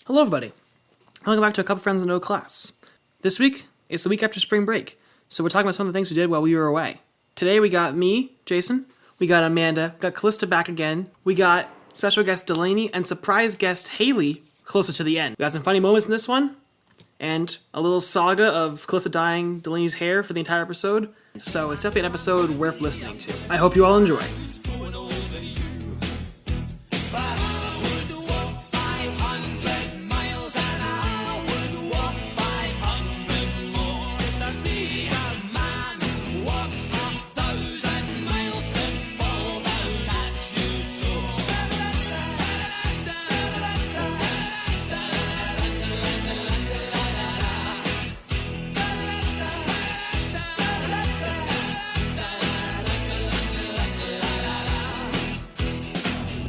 Hello, everybody. Welcome back to A Couple Friends in No Class. This week, it's the week after spring break, so we're talking about some of the things we did while we were away. Today, we got me, Jason, we got Amanda, got Calysta back again, we got special guest Delaney, and surprise guest Haley closer to the end. We got some funny moments in this one, and a little saga of Calysta dyeing Delaney's hair for the entire episode, so it's definitely an episode worth listening to. I hope you all enjoy.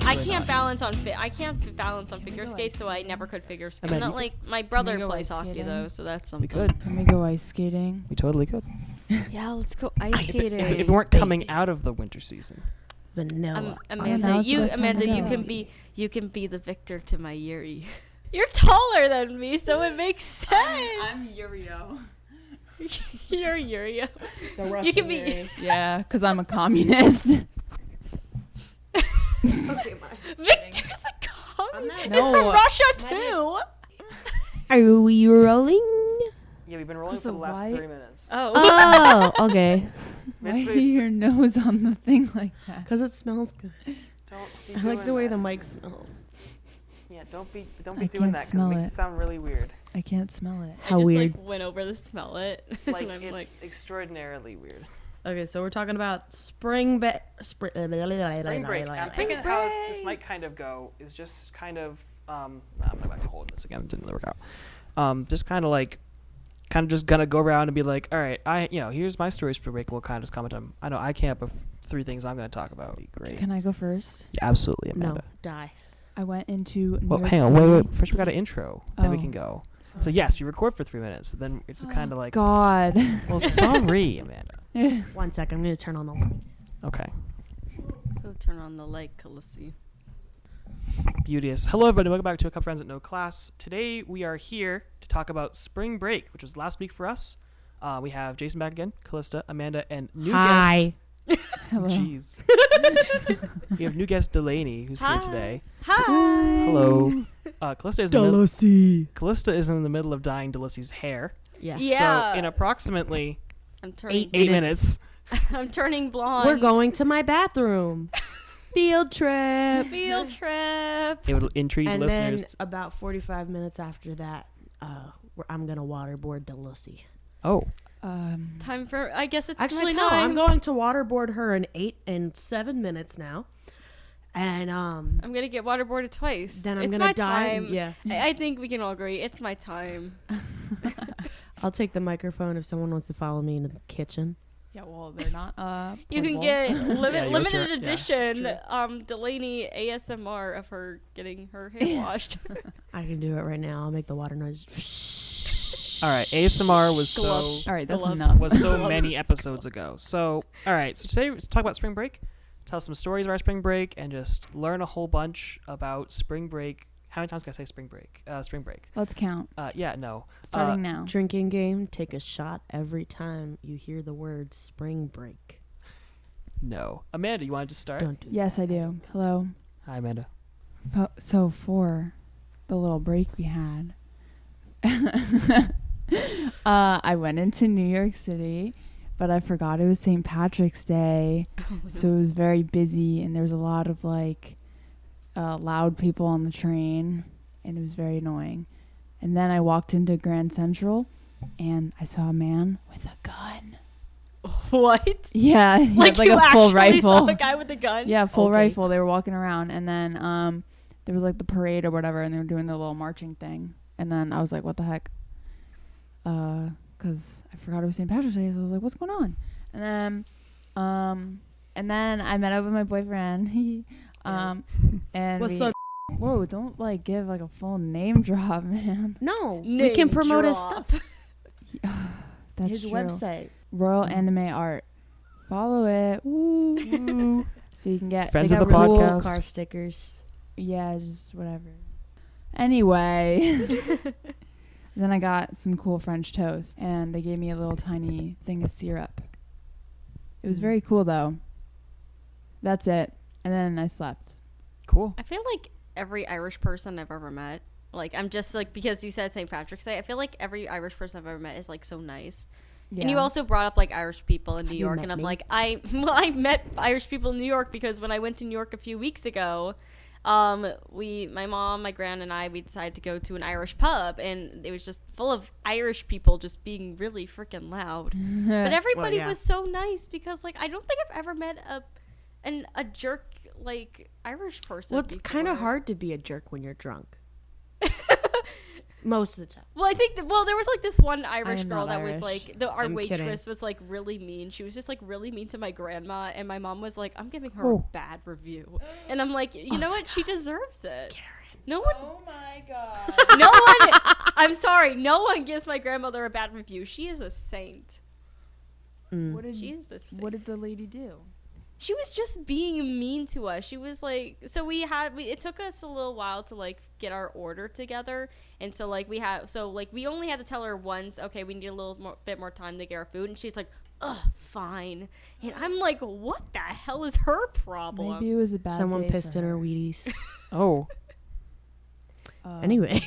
I can't balance on figure skates, so I never could figure skate. I'm not like my brother plays hockey though, so that's something. We could. Can we go ice skating? We totally could. Yeah, let's go ice skating. If we weren't coming out of the winter season. Vanilla. Amanda, you can be the victor to my Yuri. You're taller than me, so it makes sense. I'm Yurio. You're Yurio. The Russian You can Yuri. be. Yeah, because I'm a communist. Okay, Victor's a communist. It's No. from Russia too. Are we rolling? Yeah, we've been rolling for the last 3 minutes. Oh. Oh, okay. Why is your nose on the thing like that? Because it smells good. Don't I like the way the mic smells. Yeah, don't be I doing can't that because it smell makes it. it sound really weird. I can't smell it. How I just, weird. Like, went over to smell it. Like and I'm it's extraordinarily weird. Okay, so we're talking about spring break. Spring break. I'm thinking how this might kind of go is just kind of I'm not going to hold this again. It didn't really work out. Just kind of just gonna go around and be like, all right, here's my stories for break. We'll kind of just comment on. I know I came up with 3 things I'm going to talk about. Great. Can I go first? Yeah, absolutely, Amanda. No, die. I went into New Well, York hang on, City. wait. First, we got an intro. Then we Oh. can go. So yes, we record for 3 minutes, but then it's kind of like, God. well, sorry, Amanda. 1 second, I'm going to turn on the lights. Okay. Go turn on the light, Calysta. Beauteous. Hello, everybody. Welcome back to A Couple Friends at No Class. Today, we are here to talk about spring break, which was last week for us. We have Jason back again, Calysta, Amanda, and new guest. Hello. Jeez. We have new guest Delaney, who's here today. Hi. Hello. Calysta is in the middle of dyeing Delaney's hair. Yes. Yeah. So in approximately I'm turning. 8 minutes. I'm turning blonde. We're going to my bathroom. Field trip. Field trip. It will intrigue And listeners. then about 45 minutes after that, I'm going to waterboard Delaney. Oh. Time for. I guess it's Actually, my no, time. I'm going to waterboard her in 8 and 7 minutes now. And I'm gonna get waterboarded twice. then I'm it's gonna my die. time. Yeah. I think we can all agree. It's my time. I'll take the microphone if someone wants to follow me into the kitchen. Yeah, well, they're not. You can portable. get Yeah, yours limited too. Yeah, edition that's Delaney ASMR of her getting her hair washed. I can do it right now. I'll make the water noise. All right. ASMR was Glove. All right, that's Glove. enough. was so many episodes ago. So, all right. So today let's talk about spring break. Tell some stories about spring break and just learn a whole bunch about spring break. How many times can I say spring break? Spring break. Let's count. Yeah, no. Starting now. Drinking game. Take a shot every time you hear the word spring break. No. Amanda, you want to just start? Don't do Yes, that. I do. Hello. Hi, Amanda. So for the little break we had, I went into New York City, but I forgot it was St. Patrick's Day, so it was very busy, and there was a lot of loud people on the train, and it was very annoying. And then I walked into Grand Central, and I saw a man with a gun. What? Yeah, he Like had you a full actually rifle. saw the guy with the gun? Yeah, full Okay. rifle. They were walking around, and then there was the parade or whatever, and they were doing the little marching thing. And then I was like, "What the heck?" Because I forgot it was St. Patrick's Day, so I was like, "What's going on?" And then I met up with my boyfriend. And What's we- up? Whoa! Don't give a full name drop, man. No, we Name can promote his drop. stuff. That's his true. website. Royal Anime Art. Follow it. Woo. So you can get Friends they of got the really cool podcast. Car stickers. Yeah, just whatever. Anyway. Then I got some cool French toast, and they gave me a little tiny thing of syrup. It was very cool, though. That's it. And then I slept. Cool. I feel like every Irish person I've ever met, like, I'm just like, because you said St. Patrick's Day, I feel like every Irish person I've ever met is like so nice. Yeah. And you also brought up like Irish people in New you York, met and I'm me? like, I met Irish people in New York because when I went to New York a few weeks ago, my mom, my gran, and we decided to go to an Irish pub, and it was just full of Irish people just being really freaking loud. But everybody yeah. was so nice because, like, I don't think I've ever met a jerk like Irish person. Well, it's kind of before. hard to be a jerk when you're drunk. Most of the time. Well, I think there was like this one Irish am girl not that was Irish. like our I'm waitress kidding. was like really mean. She was just like really mean to my grandma, and my mom was like, "I'm giving her Oh. a bad review," and I'm like, you know what? She deserves it. No one. Oh my god. No one. I'm sorry. No one gives my grandmother a bad review. She is a saint. What did She is a saint. What did the lady do? She was just being mean to us. She was like, so it took us a little while to like get our order together. And so like we only had to tell her once, okay, we need a bit more time to get our food. And she's like, ugh, fine. And I'm like, what the hell is her problem? Maybe it was a bad Someone day pissed for in her Wheaties. Oh. Anyway.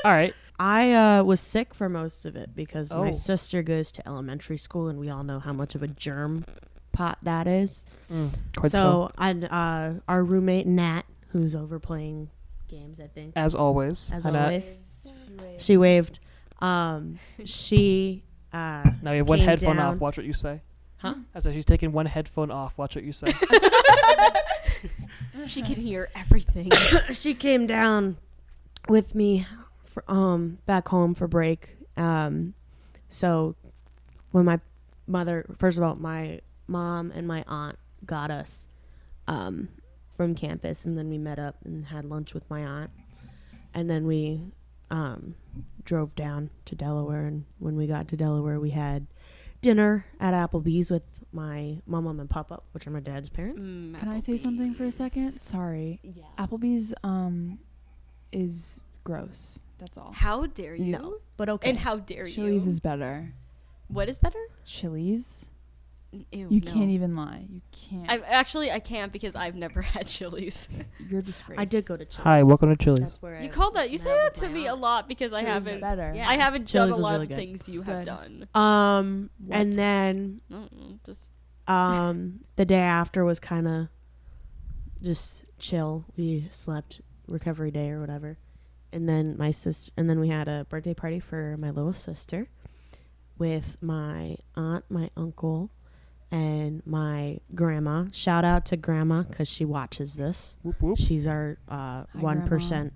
All right. I was sick for most of it because Oh. my sister goes to elementary school, and we all know how much of a germ pot that is. Quite so. Our roommate Nat, who's over playing games, I think, As always. as Hi, Nat. always, she waved. She Now you have one came headphone down. off. Watch what you say. Huh? I said she's taking one headphone off. Watch what you say. She can hear everything. She came down with me back home for break. So when my mother, first of all, my mom and my aunt got us from campus, and then we met up and had lunch with my aunt, and then we drove down to Delaware. And when we got to Delaware, we had dinner at Applebee's with my mom and papa, which are my dad's parents. Can I say something for a second? Sorry. Yeah. Applebee's is gross. That's all. How dare you? No, but okay. And how dare Chili's you? is better. What is better? Chili's? Ew, You no. can't even lie. You can't. I can't because I've never had Chili's. You're disgraced. I did go to Chili's. Hi, welcome to Chili's. That's where You I called that. You met say up that with to my me a aunt. lot because I Chili's is haven't. better. I haven't Chili's done a was lot really of good. things you have Good. done. What? And then Just the day after was kind of just chill. We slept recovery day or whatever, and then we had a birthday party for my little sister with my aunt, my uncle, and my grandma. Shout out to grandma because she watches this. Whoop, whoop. She's our 1%.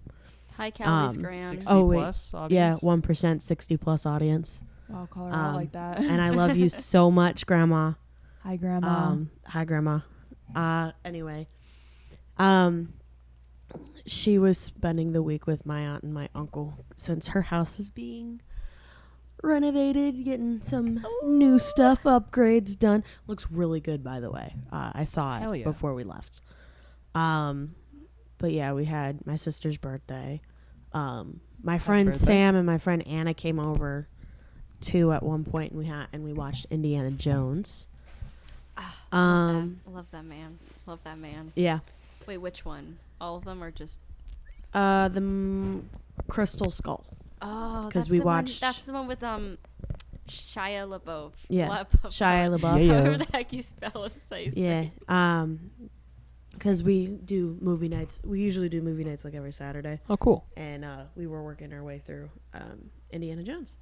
hi, Callie's Um, grand. 60 Oh, wait. plus Yeah, audience. 1% 60+ audience. Wow, call her out like that. And I love you so much, grandma. Hi, Grandma. Hi, grandma. Anyway, she was spending the week with my aunt and my uncle since her house is being renovated, getting some new stuff, upgrades done. Looks really good, by the way. I saw Hell it yeah. before we left. But yeah, we had my sister's birthday. My friend birthday. Sam and my friend Anna came over too at one point, and we watched Indiana Jones. Love that man. Love that man. Yeah. Wait, which one? All of them are just. Crystal Skull. Oh, 'Cause that's we the one- watched- That's the one with Shia LaBeouf. Yeah, LaBeouf. Shia LaBeouf. Yeah, However the heck you spell his face. Yeah. Because we do movie nights. We usually do movie nights like every Saturday, Oh, cool. and we were working our way through Indiana Jones.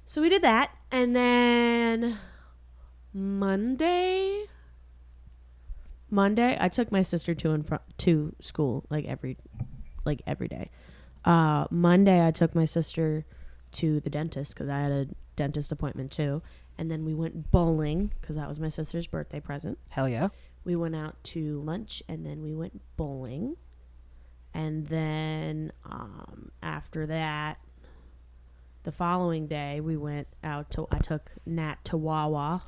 So we did that, and then Monday, I took my sister to school every day. Monday, I took my sister to the dentist because I had a dentist appointment too, and then we went bowling because that was my sister's birthday present. Hell yeah. We went out to lunch, and then we went bowling, and then after that, the following day we went out to. I took Nat to Wawa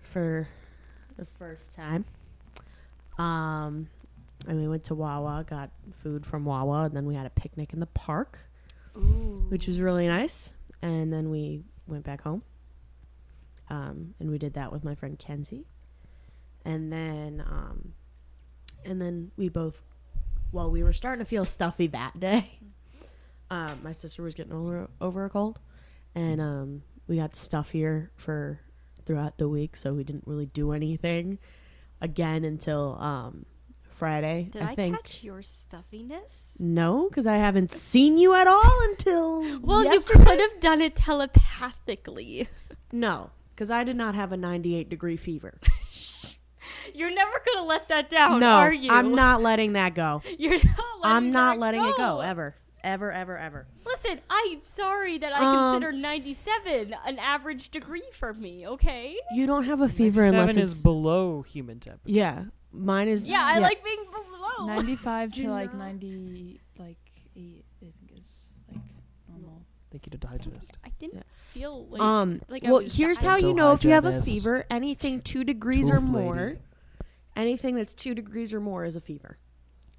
for the first time. And we went to Wawa, got food from Wawa, and then we had a picnic in the park, which was really nice. And then we went back home. And we did that with my friend Kenzie. And then we both, well, we were starting to feel stuffy that day. My sister was getting over a cold, and we got stuffier throughout the week, so we didn't really do anything again until Friday. Did I catch your stuffiness? No, because I haven't seen you at all until Well, yesterday. you could have done it telepathically. No, because I did not have a 98-degree fever. You're never gonna let that down, No, are you? I'm not letting that go. You're not letting I'm not that letting go. it go ever. Ever. Listen, I'm sorry that I consider 97 an average degree for me, okay? You don't have a fever unless 7 it's is below human temperature. yeah. Mine is Yeah, I like being below. 95 to like 90, like 8, I think is like normal. Thank you to the hygienist. I didn't Yeah. feel like like I well, was here's how dying. you know if you have a Hygienist. fever. Anything 2 degrees or Tooth more. lady. Anything that's 2 degrees or more is a fever.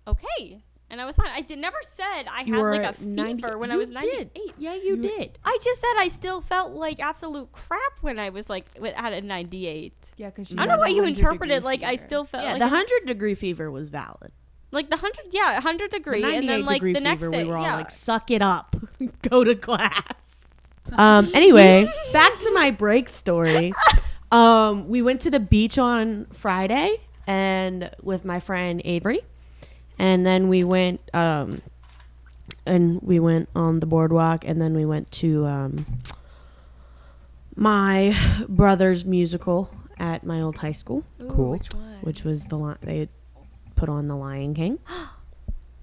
Okay. And I was fine. I never said I You had were like a at fever 90 when I you was 98. did. Yeah, you did. I just said I still felt like absolute crap when I was like at a 98. Yeah, because I don't know why you interpreted like I still felt Yeah, like the 100-degree fever was valid. like the 100 The degree, and then like 98-degree the next fever, day, we were all yeah. like, suck it up, go to class. Anyway, back to my break story. We went to the beach on Friday and with my friend Avery, and then we went on the boardwalk, and then we went to my brother's musical at my old high school, Ooh, Cool. Which one? which was they had put on The Lion King.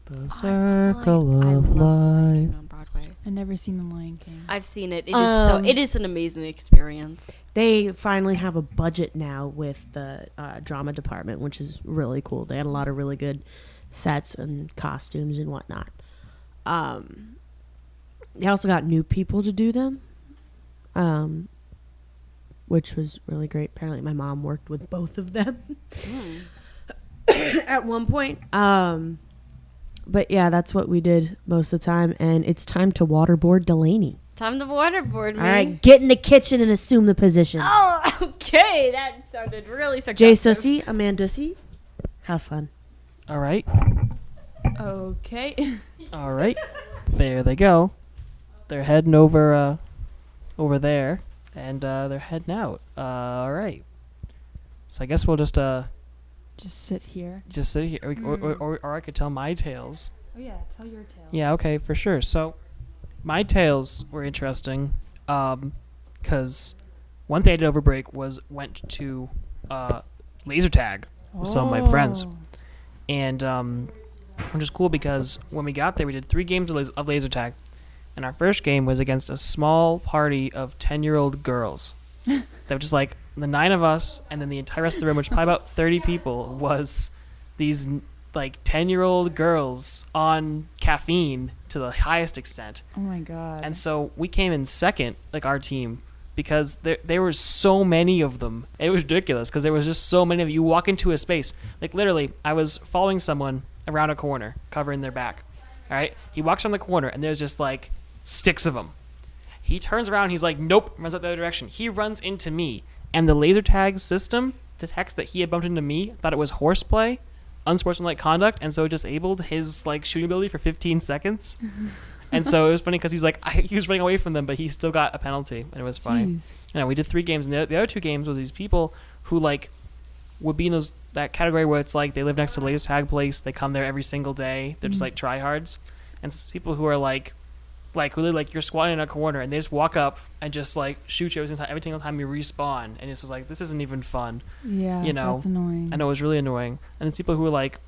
The circle of life. on Broadway. I've never seen The Lion King. I've seen it. It is an amazing experience. They finally have a budget now with the drama department, which is really cool. They had a lot of really good sets and costumes and whatnot. They also got new people to do them, which was really great. Apparently my mom worked with both of them at one point. But yeah, that's what we did most of the time. And it's time to waterboard Delaney. Time to waterboard me. All right, get in the kitchen and assume the position. Oh, okay. That sounded really Jay sarcastic. Sussy, Amanda Sussy, have fun. All right. Okay. All right. There they go. They're heading over there, and they're heading out. All right. So I guess we'll just Just sit here. sit here, or I could tell my tales. Oh yeah, tell your tale. Yeah, okay, for sure. So, my tales were interesting, because one thing I did over break was went to laser tag with some of my friends, and which is cool because when we got there, we did 3 games of laser tag, and our first game was against a small party of 10-year-old girls. They were just like the 9 of us, and then the entire rest of the room, which probably about 30 people, was these like 10-year-old girls on caffeine to the highest extent. Oh my god. And so we came in second, like our team, because there were so many of them. It was ridiculous because there was just so many of you. You walk into a space, like literally, I was following someone around a corner, covering their back. All right, he walks around the corner, and there's just like 6 of them. He turns around, he's like, nope, runs out the other direction. He runs into me, and the laser tag system detects that he had bumped into me, thought it was horseplay, unsportsmanlike conduct, and so disabled his like shooting ability for 15 seconds. And so it was funny because he's like, he was running away from them, but he still got a penalty, and it was funny. Jeez. You know, we did 3 games, and the other 2 games was these people who like would be in that category where it's like they live next to the laser tag place, they come there every single day, they're just like tryhards, and it's people who are like who live like you're squatting in a corner and they just walk up and just like shoot you every single time you respawn, and it's just like, this isn't even fun. Yeah, you know, that's annoying. I know, it was really annoying. And there's people who were like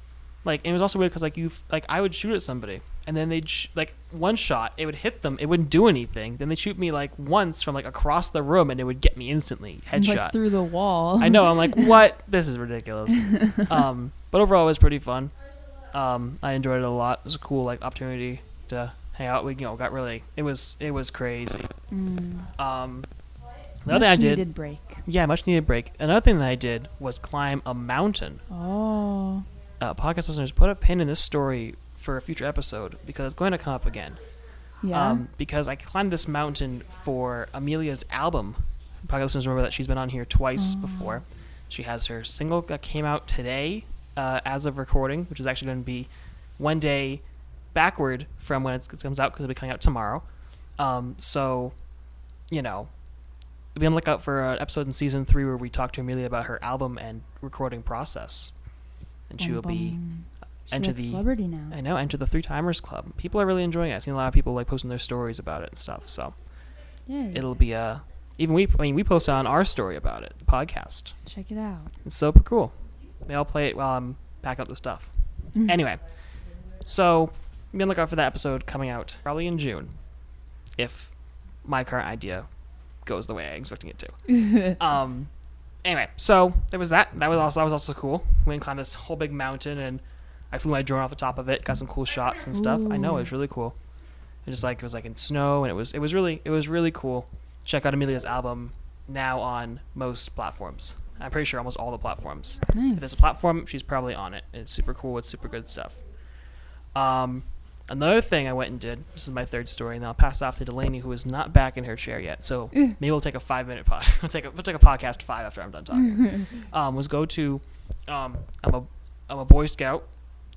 and it was also weird because like I would shoot at somebody and then they'd like one shot, it would hit them, it wouldn't do anything. Then they'd shoot me like once from like across the room and it would get me instantly headshot. Like through the wall. I know, I'm like, what? This is ridiculous. But overall it was pretty fun. I enjoyed it a lot. It was a cool like opportunity to hang out. We got really, it was crazy. The other thing I did, Needed break. yeah, much needed break. Another thing that I did was climb a mountain. Oh. podcast listeners, put a pin in this story for a future episode because it's going to come up again. Yeah. Because I climbed this mountain for Amelia's album. Podcast listeners remember that she's been on here twice before. She has her single that came out today as of recording, which is actually going to be one day backward from when it comes out because it'll be coming out tomorrow. So, you know, be on the lookout for an episode in season 3 where we talk to Amelia about her album and recording process. And she will be enter the celebrity now. I know, enter the 3-Timers Club. People are really enjoying it. I've seen a lot of people like posting their stories about it and stuff. So it'll be even we posted on our story about it, the podcast. Check it out. It's super cool. Maybe I'll play it while I'm packing up the stuff. Anyway, so be on the lookout for that episode coming out probably in June, if my current idea goes the way I'm expecting it to. Anyway, so there was that. That was also cool. We went and climbed this whole big mountain, and I flew my drone off the top of it. Got some cool shots and stuff. I know, it was really cool. It was like in snow, and it was really cool. Check out Amelia's album now on most platforms. I'm pretty sure almost all the platforms. Nice. If there's a platform, she's probably on it. It's super cool. It's super good stuff. Another thing I went and did, this is my third story, and then I'll pass it off to Delaney, who is not back in her chair yet. So maybe we'll take a 5-minute pod. we'll take a podcast 5 after I'm done talking. Was go to, I'm a Boy Scout,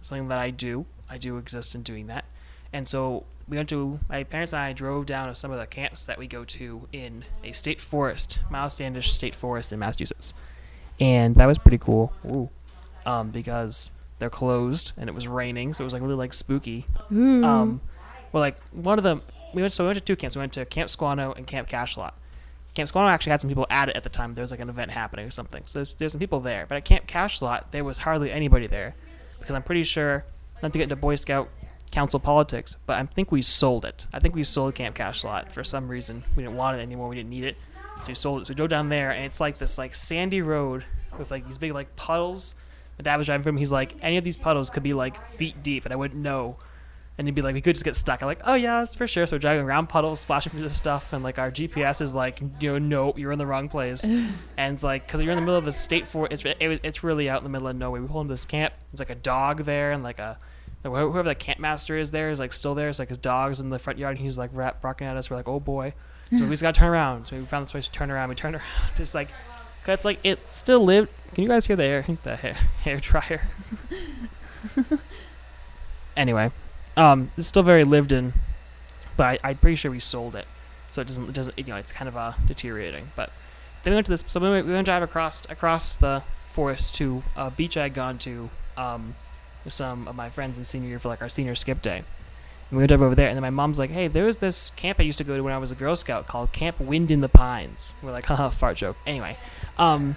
something that I do. I do exist in doing that. And so we went to, my parents and I drove down to some of the camps that we go to in a state forest, Miles Standish State Forest in Massachusetts. And that was pretty cool. Because they're closed and it was raining, so it was like really like spooky. Well, like one of them, we went to 2 camps. We went to Camp Squano and Camp Cashlot. Camp Squano actually had some people at it at the time. There was like an event happening or something, so there's some people there. But at Camp Cashlot, there was hardly anybody there because I'm pretty sure, not to get into Boy Scout Council politics, but I think we sold it. I think we sold Camp Cashlot for some reason. We didn't want it anymore. We didn't need it, so we sold it. So we drove down there, and it's like this like sandy road with like these big like puddles. The dad was driving from him. He's like, any of these puddles could be like feet deep, and I wouldn't know. And he'd be like, we could just get stuck. I'm like, oh yeah, that's for sure. So we're driving around puddles, splashing through this stuff, and like our GPS is like, no, you're in the wrong place. And it's like, because you're in the middle of a state forest, it's really out in the middle of nowhere. We pull into this camp. There's like a dog there, and like whoever the camp master is there is like still there. It's like his dog's in the front yard, and he's like barking at us. We're like, oh boy. So we just gotta turn around. So we found this place to turn around. We turned around, just like. Cause it's like it still lived. Can you guys hear the hair dryer? Anyway, it's still very lived in, but I'm pretty sure we sold it, so it doesn't it's kind of deteriorating. But then we went to this. So we went to drive across the forest to a beach I had gone to with some of my friends in senior year for like our senior skip day. And we went over there, and then my mom's like, hey, there was this camp I used to go to when I was a Girl Scout called Camp Wind in the Pines. We're like, haha, fart joke. Anyway, and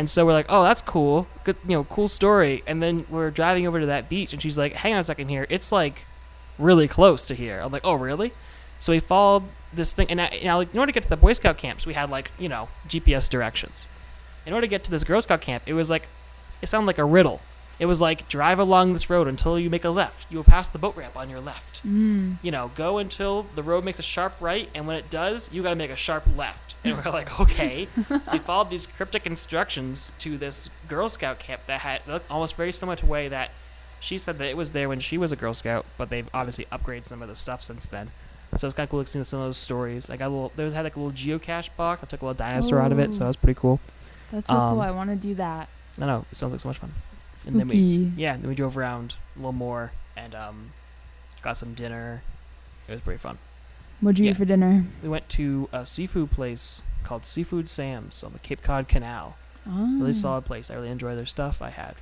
so we're like, oh, that's cool. Good, cool story. And then we're driving over to that beach, and she's like, hang on a second here. It's like really close to here. I'm like, oh, really? So we followed this thing, and now like, in order to get to the Boy Scout camps, we had like, GPS directions. In order to get to this Girl Scout camp, it sounded like a riddle. It was like, drive along this road until you make a left. You will pass the boat ramp on your left. Go until the road makes a sharp right, and when it does, you got to make a sharp left. And we're like, okay. So we followed these cryptic instructions to this Girl Scout camp that looked almost very similar to the way that she said that it was there when she was a Girl Scout, but they've obviously upgraded some of the stuff since then. So it's kind of cool seeing some of those stories. I got had like a little geocache box. I took a little dinosaur out of it, so that was pretty cool. That's so cool. I want to do that. I know. It sounds like so much fun. Spooky. And then we drove around a little more and got some dinner. It was pretty fun. What'd you eat for dinner? We went to a seafood place called Seafood Sam's on the Cape Cod Canal. Oh. Really solid place. I really enjoy their stuff. I had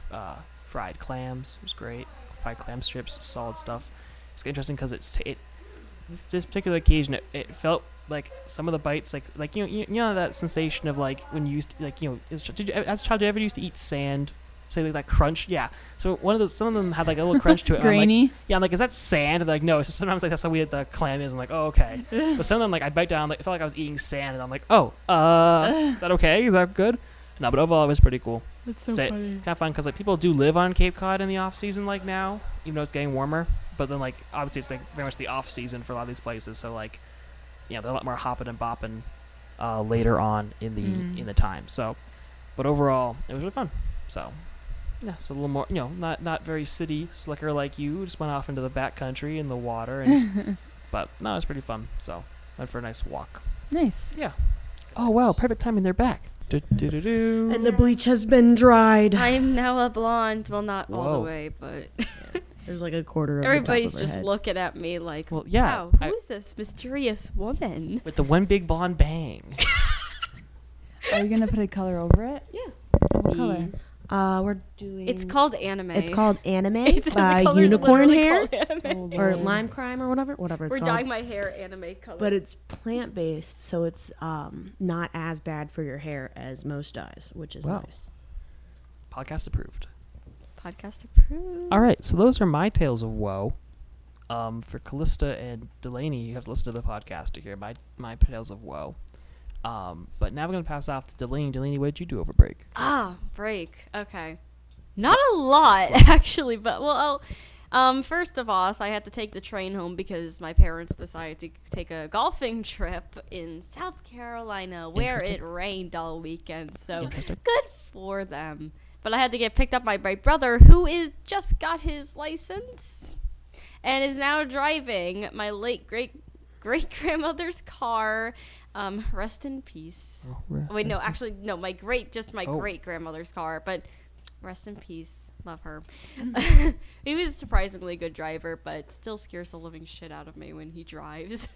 fried clams. It was great. Fried clam strips. Solid stuff. It's interesting because this particular occasion, it felt like some of the bites, like you know that sensation of like when you used to, like as a child, did you ever used to eat sand? Say like that crunch, yeah. So some of them had like a little crunch to it. Grainy. I'm like, is that sand? And they're like, no. So sometimes like that's how weird the clam is. I'm like, oh, okay. But some of them like I bite down, like I felt like I was eating sand, and I'm like, oh, is that okay? Is that good? No, but overall it was pretty cool. That's so funny. It's kind of fun because like people do live on Cape Cod in the off season like now, even though it's getting warmer. But then like obviously it's like very much the off season for a lot of these places. So like, they're a lot more hopping and bopping later on in the time. So, but overall it was really fun. So. Yeah, so a little more, not very city slicker like you. Just went off into the backcountry in the water, and but no, it was pretty fun. So went for a nice walk. Nice. Yeah. Oh wow, perfect timing. They're back. Do-do-do-do. And the bleach has been dried. I'm now a blonde. Well, not all the Whoa. way, but There's like a quarter of everybody's the top of her just head. looking at me like, Well, yeah, wow, who is this mysterious woman? with the one big blonde bang. Are you gonna put a color over it? Yeah. What color? We're doing. It's called anime. It's called anime. It's the color's Unicorn literally hair called anime. Oh, or Lord. lime crime or whatever it's We're called. dyeing my hair anime color. But it's plant based, so it's not as bad for your hair as most dyes, which is Wow. nice. Podcast approved. Podcast approved. All right, so those are my tales of woe. For Calysta and Delaney, you have to listen to the podcast to hear my tales of woe. But now we're gonna pass off to Delaney. Delaney, what did you do over break? Break. Okay. Not a lot, actually, but first of all, I had to take the train home because my parents decided to take a golfing trip in South Carolina where it rained all weekend. So good for them. But I had to get picked up by my brother, who just got his license and is now driving my late great grandmother's car. Rest in peace. Oh, Wait, no, actually, no, my great Oh. great grandmother's car, but rest in peace. Love her. He was a surprisingly good driver, but still scares the living shit out of me when he drives.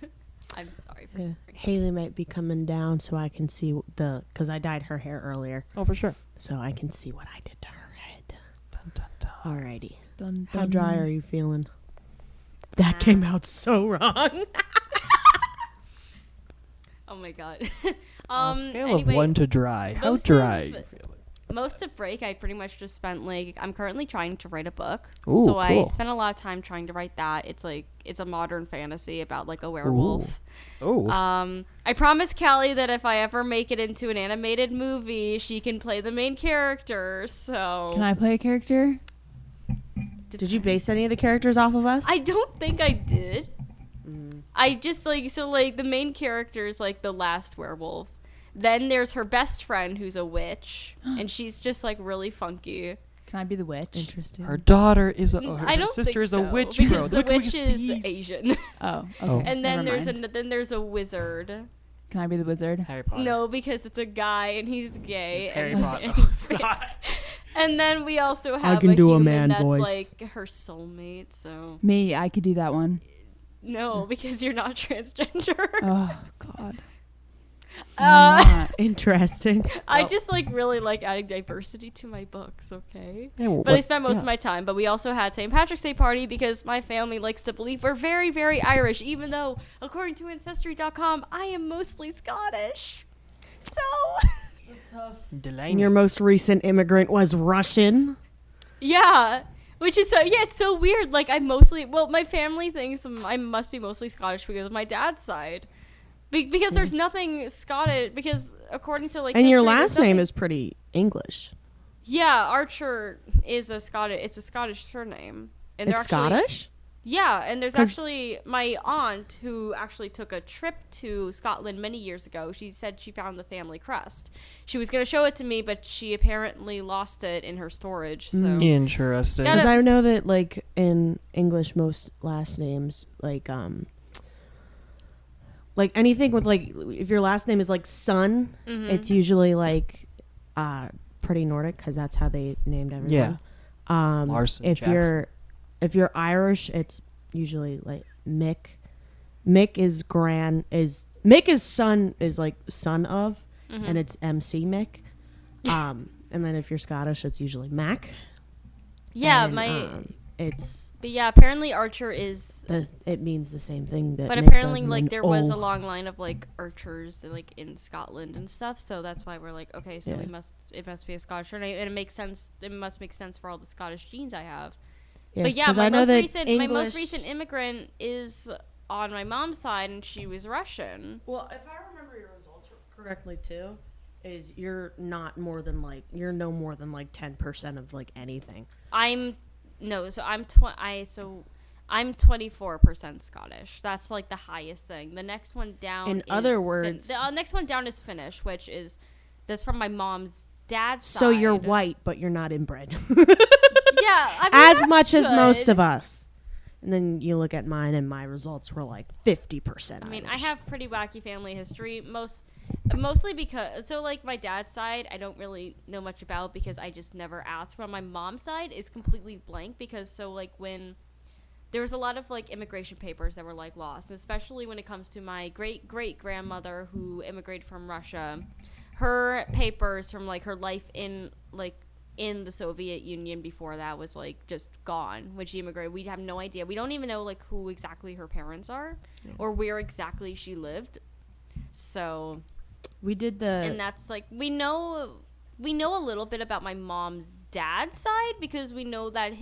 I'm sorry for swearing. Haley might be coming down so I can see because I dyed her hair earlier, Oh, for sure. so I can see what I did to her head. Dun, dun, dun. Alrighty. Dun, How dun. dry are you feeling? That came out so wrong. Oh my god. On a scale anyway, of 1 to dry, how most dry are of- you feeling? Most of break, I pretty much just spent I'm currently trying to write a book. Ooh, so I cool. spent a lot of time trying to write that. It's a modern fantasy about like a werewolf. Oh, I promised Callie that if I ever make it into an animated movie, she can play the main character. So Can I play a character? Did you base any of the characters off of us? I don't think I did. I just the main character is like the last werewolf. Then there's her best friend who's a witch, and she's just like really funky. Can I be the witch? Interesting. her daughter is her I don't sister think is so, a witch, because bro. the Look at witch is these. Asian. Oh, okay. Oh. And then Never mind. then there's a wizard. Can I be the wizard? Harry Potter. No, because it's a guy and he's gay. It's Harry and- Potter. Oh, Scott. And then we also have can a do a human man that's voice. like her soulmate. So Me, I could do that one. no, because you're not transgender. Oh God. Uh, I'm not. Interesting. I Well- just like really like adding diversity to my books. Okay. Yeah, well, But I what- spent most yeah. of my time. But we also had St. Patrick's Day party because my family likes to believe we're very, very Irish, even though, according to Ancestry.com, I am mostly Scottish. So, Delaney. And your most recent immigrant was Russian. yeah. Which is it's so weird. Like, my family thinks I must be mostly Scottish because of my dad's side. Because there's nothing Scottish, because according to like And your history, there's last name nothing- is pretty English. Yeah, Archer is a Scottish surname. And they're It's actually, Scottish? Yeah, and there's 'Cause- actually my aunt who actually took a trip to Scotland many years ago. She said she found the family crest. She was going to show it to me, but she apparently lost it in her storage. So Interesting. Gotta- Because I know that, like, in English, most last names, like anything with, like, if your last name is, like, son, Mm-hmm. it's usually, like, pretty Nordic, because that's how they named everyone. Yeah. Larson, If you're Irish, it's usually, like, Mick. Mick is son, is, like, son of, Mm-hmm. and it's MC Mick. And then if you're Scottish, it's usually Mac. yeah, And, but yeah, apparently Archer is. it means the same thing that But Mick apparently, does, and like, then there was a O. long line of like archers, like in Scotland and stuff. So that's why we're like, okay, so Yeah. it must be a Scottish surname, and it makes sense. It must make sense for all the Scottish genes I have. Yeah, But yeah, 'cause my I know most that recent immigrant is on my mom's side, and she was Russian. Well, if I remember your results correctly too, is you're no more than like 10% of like anything. I'm 24% Scottish. That's like the highest thing. The next one down. In is other words- the next one down is Finnish, that's from my mom's dad's side. So you're white, but you're not inbred. Yeah, I mean, As much as good. most of us. And then you look at mine, and my results were like 50%. I mean, I have pretty wacky family history. Mostly because, so like my dad's side, I don't really know much about because I just never asked. But my mom's side is completely blank because so like when there was a lot of like immigration papers that were like lost, especially when it comes to my great great grandmother who immigrated from Russia. Her papers from like her life in the Soviet Union before that was like just gone when she immigrated. We have no idea. We don't even know like who exactly her parents are or where exactly she lived. So we did and that's like we know a little bit about my mom's dad's side because we know that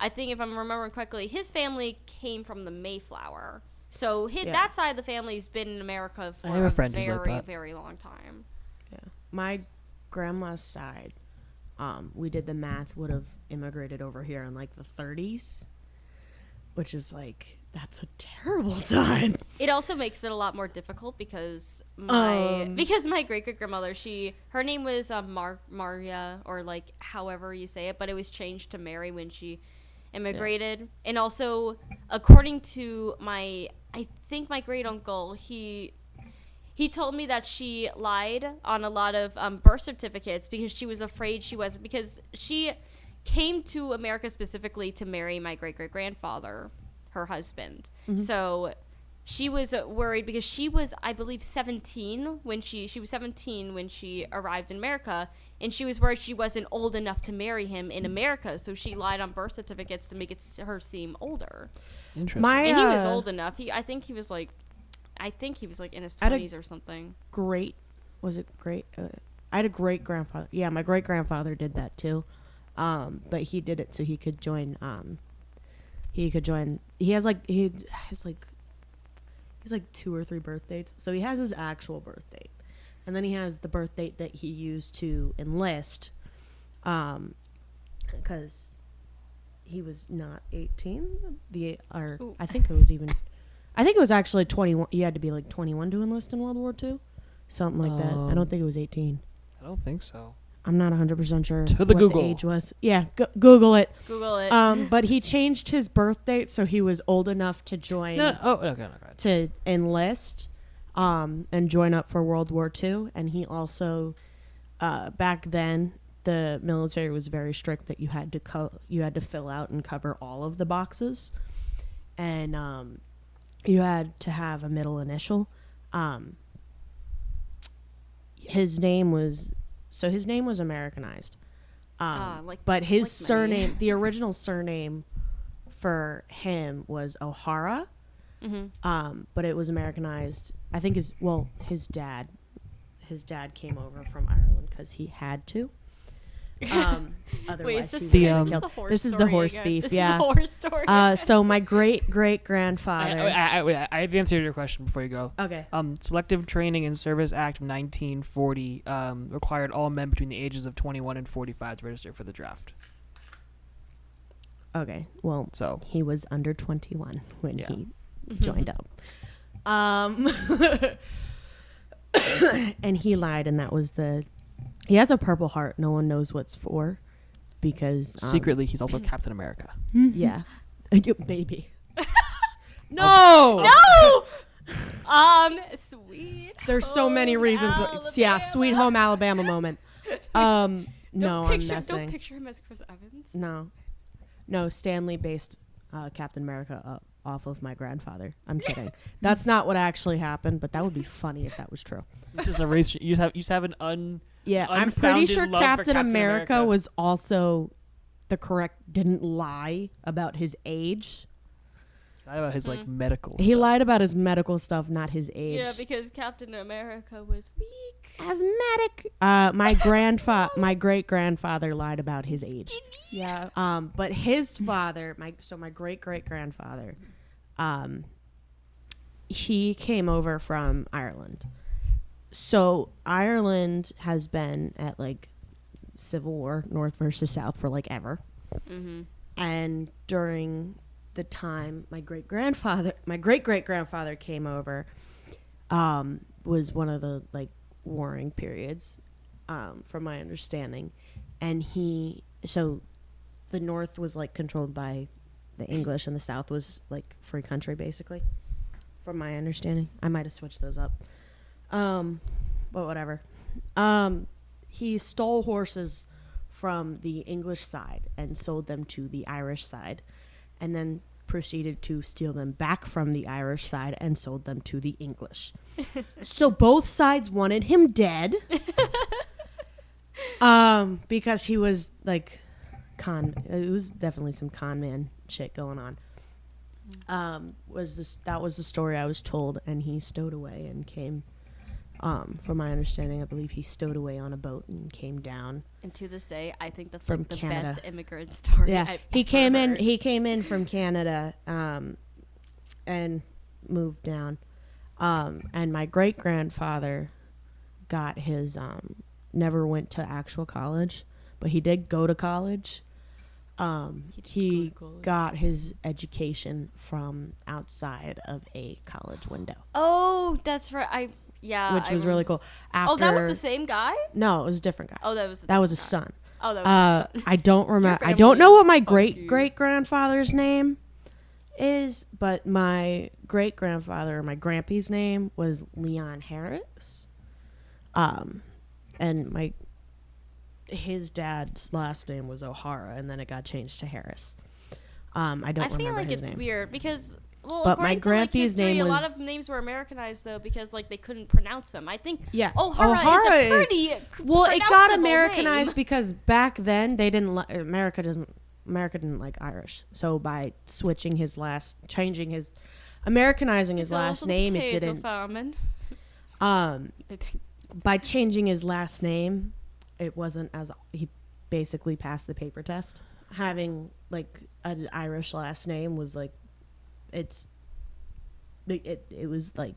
I think if I'm remembering correctly, his family came from the Mayflower. So that side of the family's been in America for I have a friend very, who's like that. very long time. Yeah. My grandma's side, we did the math, would have immigrated over here in like the 30s, which is like, that's a terrible time. It also makes it a lot more difficult because my great great grandmother, her name was Maria, or like however you say it, but it was changed to Mary when she immigrated. And also, according to I think my great uncle, he told me that she lied on a lot of birth certificates because she was afraid because she came to America specifically to marry my great great grandfather, her husband. Mm-hmm. So she was worried because she was, I believe, 17 when she was 17 when she arrived in America, and she was worried she wasn't old enough to marry him in America, so she lied on birth certificates to make her seem older. Interesting. And he was old enough. I think he was like in his 20s or something. Was it great? I had a great grandfather. Yeah, my great grandfather did that too, but he did it so he could join. He has like 2 or 3 birth dates. So he has his actual birth date, and then he has the birth date that he used to enlist, because he was not 18. I think it was actually 21. You had to be like 21 to enlist in World War II, something like that. I don't think it was 18. I don't think so. I'm not 100% sure To the what Google. the age was. Yeah, Google it. Google it. But he changed his birth date so he was old enough to join. Okay. To enlist, and join up for World War II. And he also, back then, the military was very strict that you had to fill out and cover all of the boxes, and you had to have a middle initial. His name was Americanized, but his surname, the original surname for him was O'Hara. Mm-hmm. But it was Americanized. I think his dad came over from Ireland because he had to. Otherwise, Wait, he was killed. This is the horse thief. Yeah. This is the horse story. So my great great grandfather. I have the answer to your question before you go. Okay. Selective Training and Service Act of 1940 required all men between the ages of 21 and 45 to register for the draft. Okay. Well, so he was under 21 when he joined up. And he lied, and that was he has a Purple Heart. No one knows what's for, because secretly he's also Captain America. Yeah, baby. No. Sweet. There's so many reasons. Yeah, Sweet Home Alabama moment. No, I'm messing. Don't picture him as Chris Evans. No, Stanley based Captain America off of my grandfather. I'm kidding. That's not what actually happened, but that would be funny if that was true. This is a race. You have an Yeah, I'm pretty sure Captain America was also didn't lie about his age. Lied about his medical He stuff. lied about his medical stuff, not his age. Yeah, because Captain America was weak. Asthmatic. My great grandfather lied about his age. Yeah. But his father, my great great grandfather, he came over from Ireland. So Ireland has been at like Civil War, North versus South, for like ever. Mm-hmm. And during the time my great great grandfather came over, was one of the like warring periods. from my understanding. And so the North was like controlled by the English and the South was like free country, basically, from my understanding. I might have switched those up. But whatever. He stole horses from the English side and sold them to the Irish side, and then proceeded to steal them back from the Irish side and sold them to the English. So both sides wanted him dead. Because he was like it was definitely some con man shit going on. That was the story I was told, and he stowed away and came. From my understanding, I believe he stowed away on a boat and came down. And to this day, I think that's from like the Canada. Best immigrant story. Yeah, I've he ever came heard. in. He came in from Canada, and moved down. And my great grandfather got his never went to actual college, but he did go to college. He got his education from outside of a college window. Oh, that's right. Which was really cool. Oh, that was the same guy? No, it was a different guy. Oh, that was his son. Oh, that was his son. I don't remember. I family don't know what is my funky. great grandfather's name is, but my great grandfather, my grampy's name was Leon Harris. And his dad's last name was O'Hara, and then it got changed to Harris. I don't remember feel like his it's name. weird because, well, But my according to, like, grampy's history, name a lot was- of names were Americanized though because like they couldn't pronounce them. I think Yeah, O'Hara is a pretty Well, it got pronounceable Americanized name. because back then they didn't America didn't like Irish. So by Americanizing his last name, it didn't. Farming. By changing his last name, it wasn't as he basically passed the paper test. Having like an Irish last name was like it was like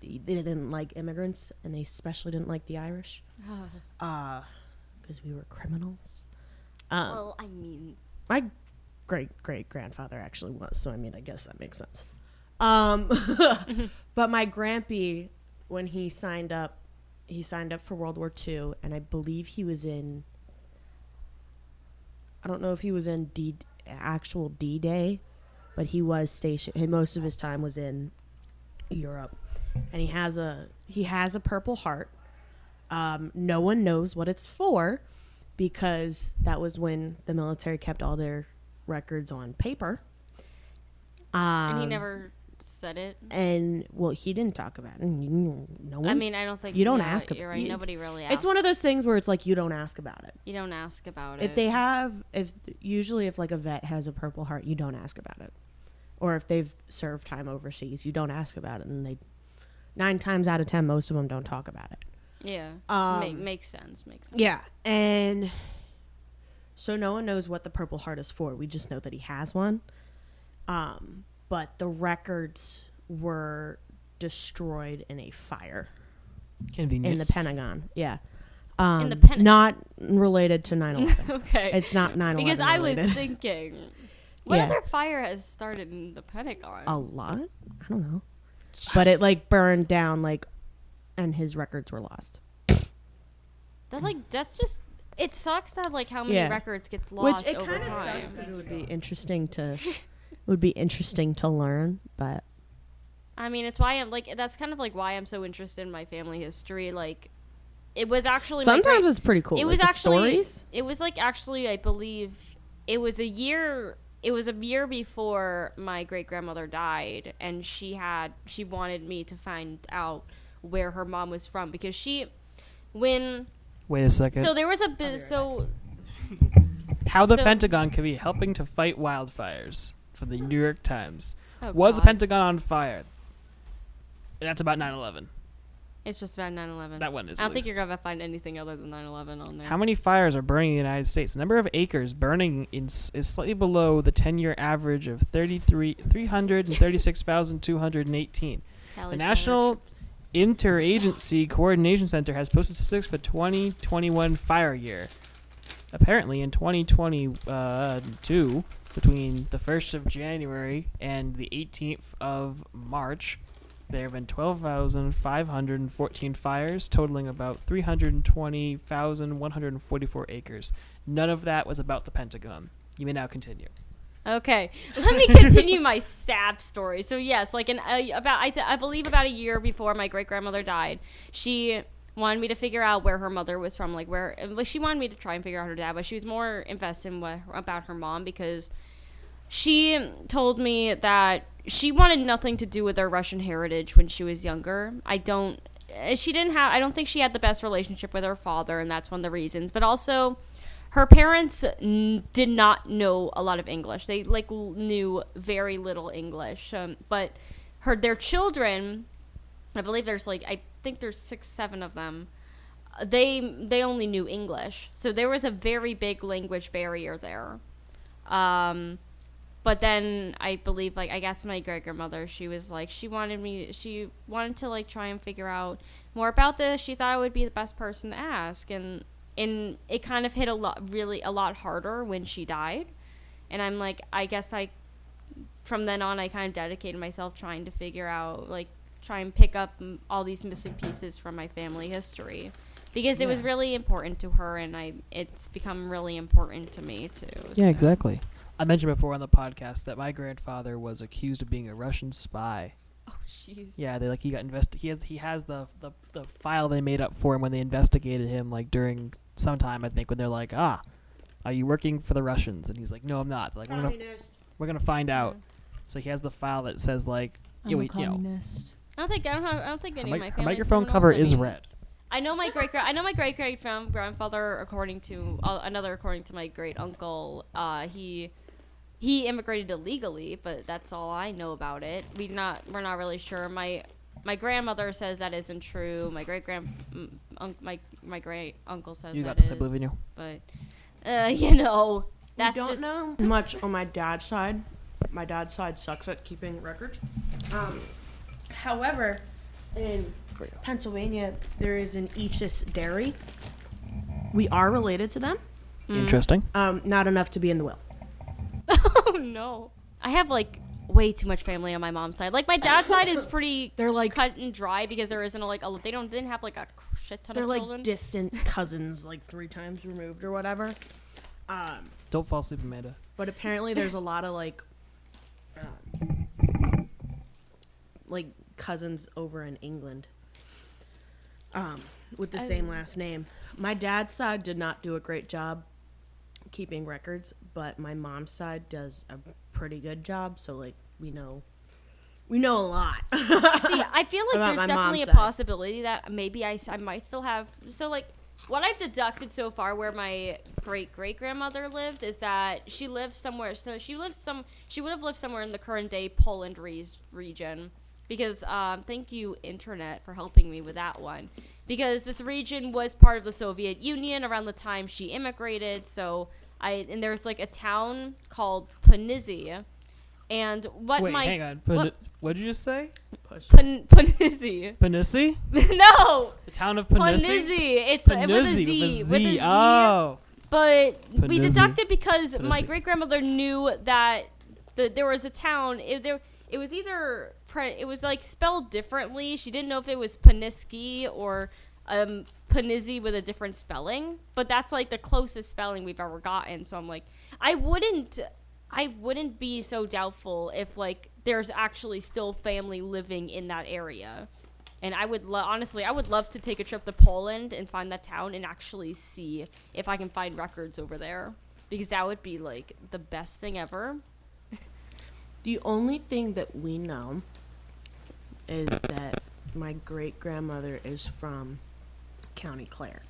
they didn't like immigrants, and they especially didn't like the Irish because we were criminals. Well, I mean, My great grandfather actually was, so I mean, I guess that makes sense. But my grampy, when he signed up for World War II, and I believe he was in. I don't know if he was in actual D-Day, but he was stationed. Most of his time was in Europe, and he has a Purple Heart. No one knows what it's for, because that was when the military kept all their records on paper. and he never said it. And well, he didn't talk about it. No one. I mean, I don't think you don't yeah, ask about. You're right. Nobody really asked. It's one of those things where it's like you don't ask about it. You don't ask about it. If like a vet has a Purple Heart, you don't ask about it. Or if they've served time overseas, you don't ask about it, and 9 times out of 10, most of them don't talk about it. Yeah. Makes sense. Yeah, and so no one knows what the Purple Heart is for. We just know that he has one. But the records were destroyed in a fire Convenient. in the Pentagon. Yeah. In the Pentagon. Not related to 9/11. Okay. It's not 9/11 because I was related. thinking, what Yeah. other fire has started in the Pentagon? A lot? I don't know. But it like burned down and his records were lost. That's just. It sucks that like how many Yeah. records gets lost Which it over kind of time. sucks because it would be interesting to learn, but I mean, it's why I'm like that's kind of like why I'm so interested in my family history. Like, it was actually sometimes it's pretty cool. It like was the actually stories. It was like actually I believe it was a year. It was a year before my great grandmother died, and she wanted me to find out where her mom was from because Wait a second. so there was a bit How the so- Pentagon could be helping to fight wildfires for the New York Times. oh Was the God. Pentagon on fire? That's about 9/11. It's just about 9/11. That one is. I don't at think least. you're gonna find anything other than 9/11 on there. How many fires are burning in the United States? The number of acres burning is slightly below the 10-year average of 336,218. The National Interagency Coordination Center has posted statistics for 2021 fire year. Apparently, in 2022, between the 1st of January and the 18th of March, There have been 12,514 fires, totaling about 320,144 acres. None of that was about the Pentagon. You may now continue. Okay, let me continue my sad story. So yes, like I believe about a year before my great grandmother died, she wanted me to figure out where her mother was from, like she wanted me to try and figure out her dad, but she was more invested in about her mom because she told me that she wanted nothing to do with her Russian heritage when she was younger. I don't think she had the best relationship with her father, and that's one of the reasons. But also, her parents did not know a lot of English. They knew very little English. But their children, I believe there's 6-7 of them. They only knew English, so there was a very big language barrier there. But then I believe, I guess my great grandmother, she was she wanted to try and figure out more about this. She thought I would be the best person to ask, and it kind of hit a lot harder when she died. And I'm I guess from then on, I kind of dedicated myself trying to figure out, try and pick up all these missing pieces from my family history. Because it was really important to her, and it's become really important to me, too. Yeah, exactly. I mentioned before on the podcast that my grandfather was accused of being a Russian spy. Oh, jeez. Yeah, he got he has the file they made up for him when they investigated him, during some time, I think, when they're are you working for the Russians? And he's like, no, I'm not. We're gonna find out. So he has the file that says I'm a communist. I don't think any of my family. Her microphone cover is red. I know my great grandfather, according to my great uncle, he immigrated illegally, but that's all I know about it. We're not really sure. My grandmother says that isn't true. My great uncle says you that got this, is. I believe in you. But that's we don't just know much on my dad's side. My dad's side sucks at keeping records. However, in Pennsylvania, there is an Each's Dairy. We are related to them. Interesting. Not enough to be in the will. Oh no! I have way too much family on my mom's side. My dad's side is pretty. They're cut and dry because there isn't they didn't have a shit ton of children. They're distant cousins, 3 times removed or whatever. Don't fall asleep, Amanda. But apparently, there's a lot of cousins over in England. With the same last name. My dad's side did not do a great job keeping records, but my mom's side does a pretty good job, so we know a lot. See, I feel there's definitely a possibility that maybe I might still have what I've deducted so far where my great grandmother lived is that she lived somewhere, so she would have lived somewhere in the current day Poland region. Because thank you, internet, for helping me with that one. Because this region was part of the Soviet Union around the time she immigrated. So and there's a town called Panizy, and hang on. What did you just say? Panizy. Panizy? No. The town of Panizy. Panizy. It's Panizy, with a Z. With a Z. Oh. But Panizy. we deducted because my Panizy. great grandmother knew that there was a town. It was either it was spelled differently. She didn't know if it was Paniski or Panizy with a different spelling, but that's the closest spelling we've ever gotten. So I'm I wouldn't be so doubtful if there's actually still family living in that area. And I would honestly, I would love to take a trip to Poland and find that town and actually see if I can find records over there, because that would be the best thing ever. The only thing that we know is that my great-grandmother is from County Clare.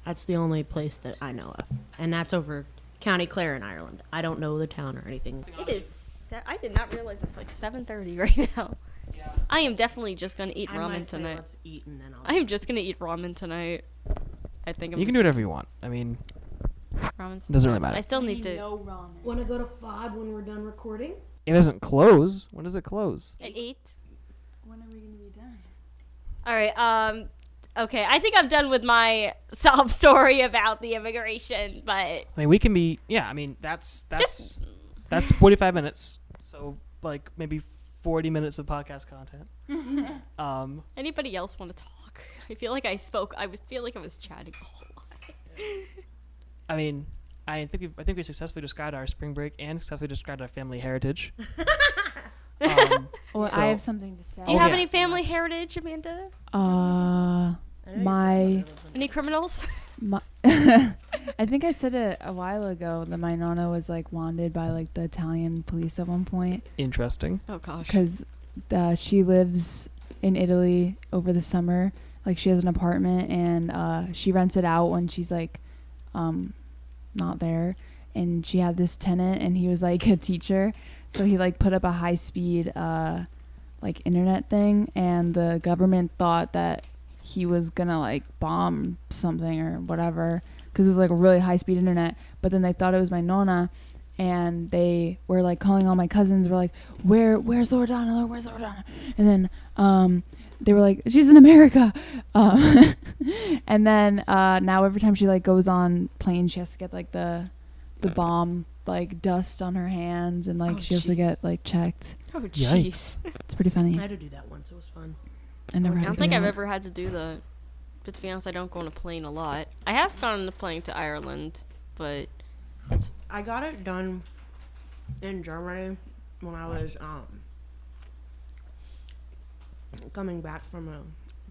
That's the only place that I know of. And that's over County Clare in Ireland. I don't know the town or anything. It is. I did not realize it's 7:30 right now. Yeah. I am definitely just going to eat ramen tonight. Let's eat and then I am just going to eat ramen tonight. I think you can do whatever you want. I mean, ramen's doesn't really matter. I still need to. No ramen. Want to go to FOD when we're done recording? It doesn't close. When does it close? At 8. When are we going to be done? All right. Okay, I think I'm done with my sob story about the immigration, but I mean, we can be. Yeah, I mean, that's 45 minutes. So maybe 40 minutes of podcast content. Anybody else want to talk? I feel like I spoke. Feel like I was chatting a whole lot. I mean, I think we successfully described our spring break and successfully described our family heritage. Or So- I have something to say. Do you Oh, have yeah. any family heritage, Amanda? My Any criminals? I think I said it a while ago that my nonna was like wanted by like the Italian police at one point Interesting. Oh gosh. because she lives in Italy over the summer. Like she has an apartment and she rents it out when she's like not there. And she had this tenant and he was like a teacher, so he like put up a high speed like internet thing, and the government thought that he was gonna like bomb something or whatever because it was like a really high speed internet. But then they thought it was my nonna, and they were like calling all my cousins, were like, where's Loredana, where's Loredana? And then they were like, she's in America. And then now every time she like goes on planes, she has to get like the bomb like dust on her hands, and like she has to get like checked. Oh Yikes. jeez. It's pretty funny. I had to do that once. It was fun. I never I had don't to think do I've that. ever had to do that. But to be honest, I don't go on a plane a lot. I have gone on a plane to Ireland, but that's I got it done in Germany when I was coming back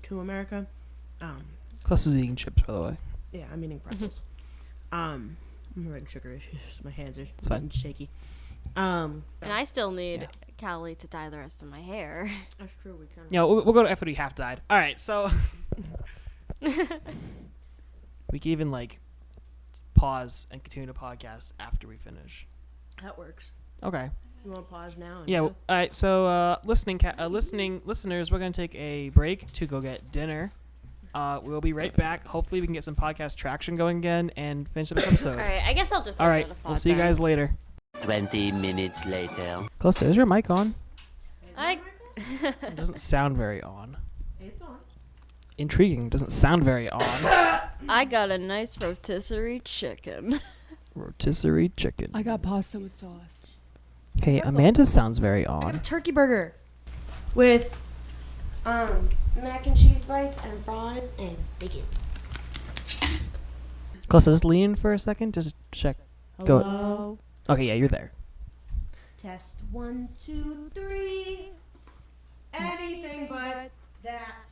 to America. Plus is eating chips, by the way. Yeah, I'm eating pretzels. I'm having sugar issues. My hands are It's fine. shaky. and I still need Callie to dye the rest of my hair. That's true. We can. Yeah, we'll go to after we half died. All right, so we can even like pause and continue the podcast after we finish. That works. Okay. You want to pause now? And Yeah. go? All right. So, listening listeners, we're gonna take a break to go get dinner. We'll be right back. Hopefully, we can get some podcast traction going again and finish up this episode. All right, I guess I'll just. All right. We'll see you guys later. 20 minutes later. Calysta, is your mic on? I It doesn't sound very on. It's on. Intriguing. Doesn't sound very on. I got a nice rotisserie chicken. Rotisserie chicken. I got pasta with sauce. Hey, Amanda sounds very I got a on. turkey burger with mac and cheese bites and fries and bacon. Calysta, just lean in for a second. Just check. Go. Hello. Okay, yeah, you're there. Test 1, 2, 3. Anything but that.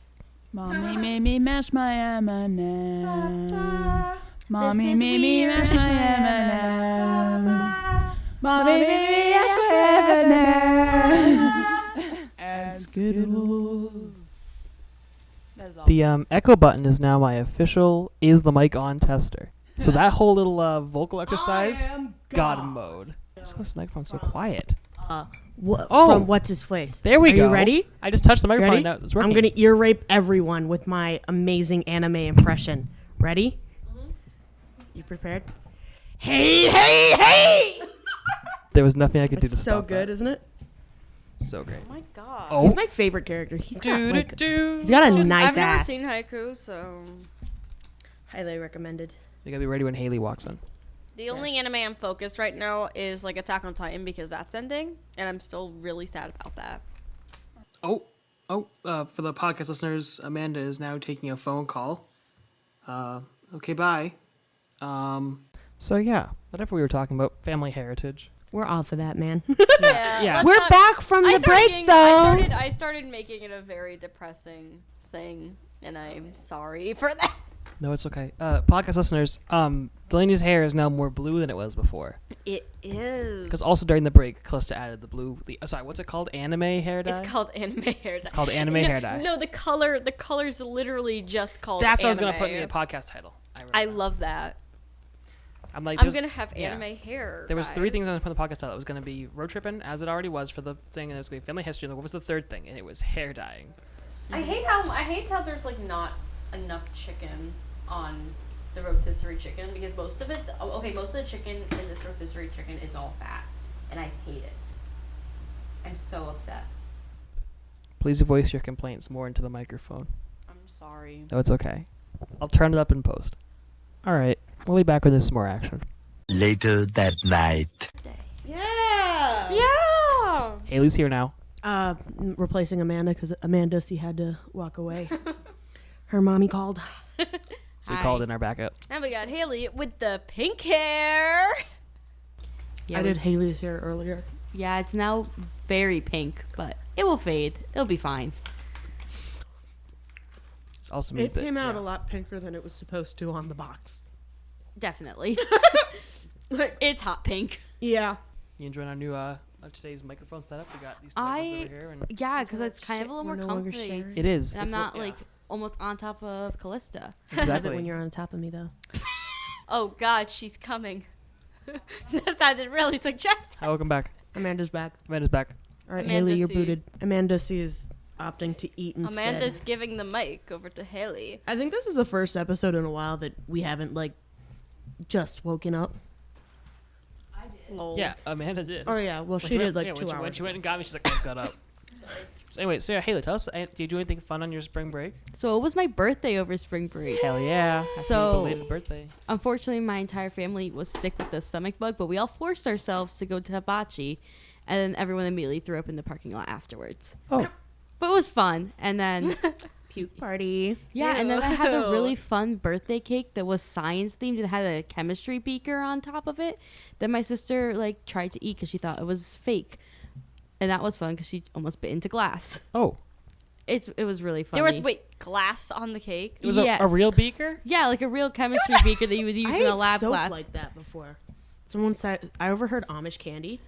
Mommy made me mash my M&Ms. Papa. Mommy This is made me weird. mash my M&Ms. Papa. Mommy made me mash my M&Ms. And Skittles. That is all. The echo button is now my official is the mic on tester. So that whole little vocal exercise I am got God. in mode. Just because the microphone's so quiet. Oh. Oh. From What's His Face. There we Are go. you ready? I just touched the microphone. Ready? Now it's working. I'm going to ear rape everyone with my amazing anime impression. Ready? You prepared? Hey, hey, hey! There was nothing I could do to It's so stop good, that. isn't it? So great. Oh my god. Oh. He's my favorite character. He's got, like, Do. he's got a nice I've never ass. seen Haiku, so Highly recommended. You gotta be ready when Haley walks in. the only anime I'm focused right now is like Attack on Titan because that's ending, and I'm still really sad about that. Oh, for the podcast listeners, Amanda is now taking a phone call. Okay, bye. So yeah, whatever we were talking about, family heritage. We're off of that, man. Yeah. let's We're not- back from I the started break, making- though. I started making it a very depressing thing, and I'm sorry for that. No, it's okay. Podcast listeners, Delaney's hair is now more blue than it was before. It is. Because also during the break, Calysta added the blue. Sorry, what's it called? Anime hair dye. It's called anime hair dye. It's called anime hair dye. No, the color's literally just called. That's what I was gonna put in anime. the podcast title. I remember. love that. I'm like, I'm there's- gonna have yeah. anime hair. There was three guys. things I was going to put in the podcast title. It was going to be Roadtrippin, as it already was for the thing, and it was going to be family history. And what was the third thing? And it was hair dyeing. I hate how there's like not enough chicken on the rotisserie chicken because most of the chicken in this rotisserie chicken is all fat, and I hate it. I'm so upset. Please voice your complaints more into the microphone. I'm sorry. No, it's okay. I'll turn it up in post. All right, we'll be back with this some more action. Later that night. Yeah. Yeah. Haley's here now. Replacing Amanda because Amanda had to walk away. Her mommy called. So we called in our backup. Now we got Haley with the pink hair. Yeah, I did Haley's hair earlier. Yeah, it's now very pink, but it will fade. It'll be fine. It also It means that came out a lot pinker than it was supposed to on the box. Definitely. Like, It's hot pink. yeah. You enjoying our new today's microphone setup? We got these two microphones over here, and Yeah, because it's kind of a little more We're no longer comfy. sharing. it is. I'm It's not yeah. like almost on top of Calysta. Love it exactly. when you're on top of me, though. Oh God, she's coming. That sounded really suggestive. Hi, welcome back. Amanda's back. Amanda's back. All right, Amanda Haley, you're C. booted. Amanda C is opting to eat instead. Amanda's giving the mic over to Haley. I think this is the first episode in a while that we haven't, like, just woken up. Lol. Yeah, Amanda did. Oh, yeah. Well, When she did, like, yeah, 2 when hours. When she went and got me, she's like, I just got up. So anyway, so yeah, Haley, tell us, did you do anything fun on your spring break? So it was my birthday over spring break. Hell yeah. Happy So- belated birthday. Unfortunately, my entire family was sick with the stomach bug, but we all forced ourselves to go to hibachi, and then everyone immediately threw up in the parking lot afterwards. Oh. But it was fun. And then, Puke party. yeah, and then I had a Ew. really fun birthday cake that was science themed and had a chemistry beaker on top of it that my sister, like, tried to eat because she thought it was fake. And that was fun because she almost bit into glass. Oh. It was really funny. There was glass on the cake. It was Yes. a real beaker? Yeah, like a real chemistry beaker that you would use I in a ate lab soap class. like that before. Someone said I overheard Amish candy,